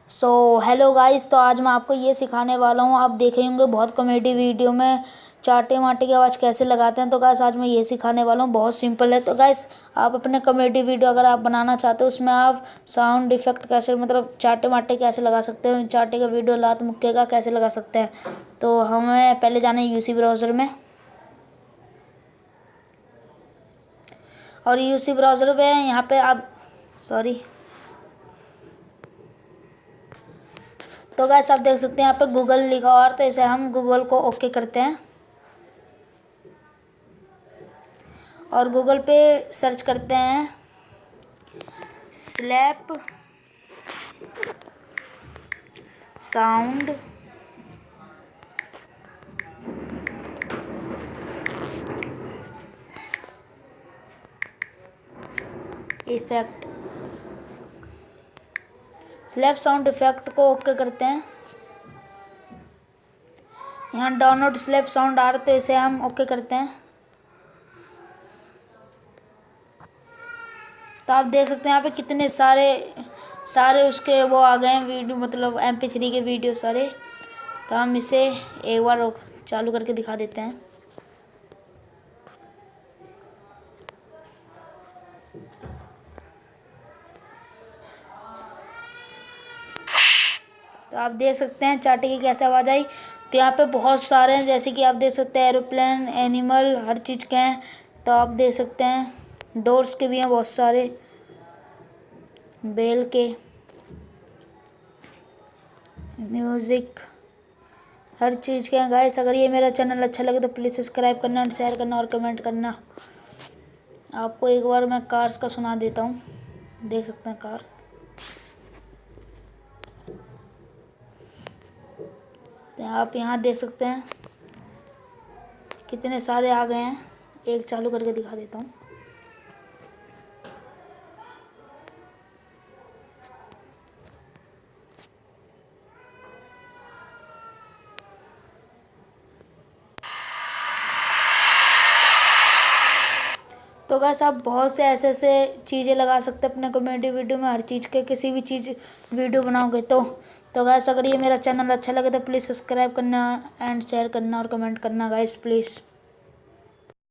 So hello guys, तो आज मैं आपको ये सिखाने वाला हूँ। आप देखे होंगे बहुत कॉमेडी वीडियो में चाटे माटे की आवाज़ कैसे लगाते हैं। तो गाइस आज मैं ये सिखाने वाला हूँ, बहुत सिंपल है। तो गाइस आप अपने कॉमेडी वीडियो अगर आप बनाना चाहते हो, उसमें आप साउंड इफेक्ट कैसे मतलब चाटे माटे कैसे लगा सकते हैं, चाटे का वीडियो लात मुक्के का कैसे लगा सकते हैं। तो हमें पहले जाना है यूसी ब्राउज़र में, और यूसी ब्राउज़र में यहाँ पे आप तो गाइस आप देख सकते हैं यहाँ पे गूगल लिखा हुआ है, तो इसे हम गूगल को ओके करते हैं और गूगल पे सर्च करते हैं slap sound effect. Slap sound effect को ओके करते हैं। यहाँ डाउनलोड स्लैप साउंड आ रहा, तो इसे हम ओके करते हैं। तो आप देख सकते हैं यहाँ पे कितने सारे उसके वो आ गए हैं वीडियो, मतलब MP3 के वीडियो सारे। तो हम इसे एक बार चालू करके दिखा देते हैं। तो आप देख सकते हैं चाटे की कैसे आवाज़ आई। तो यहाँ पे बहुत सारे हैं, जैसे कि आप देख सकते हैं एरोप्लेन, एनिमल, हर चीज़ के हैं। तो आप देख सकते हैं डोर्स के भी हैं बहुत सारे, बेल के, म्यूज़िक, हर चीज़ के हैं। गाइस अगर ये मेरा चैनल अच्छा लगे तो प्लीज़ सब्सक्राइब करना, शेयर करना और कमेंट करना। आपको एक बार मैं कार्स का सुना देता हूँ, देख सकते हैं कार्स। तो आप यहाँ देख सकते हैं कितने सारे आ गए हैं। एक चालू करके दिखा देता हूँ। तो गाइस आप बहुत से ऐसे चीज़ें लगा सकते हैं अपने कॉमेडी वीडियो में, हर चीज़ के किसी भी चीज़ वीडियो बनाओगे तो गाइस अगर ये मेरा चैनल अच्छा लगे तो प्लीज़ सब्सक्राइब करना एंड शेयर करना और कमेंट करना गाइस प्लीज़।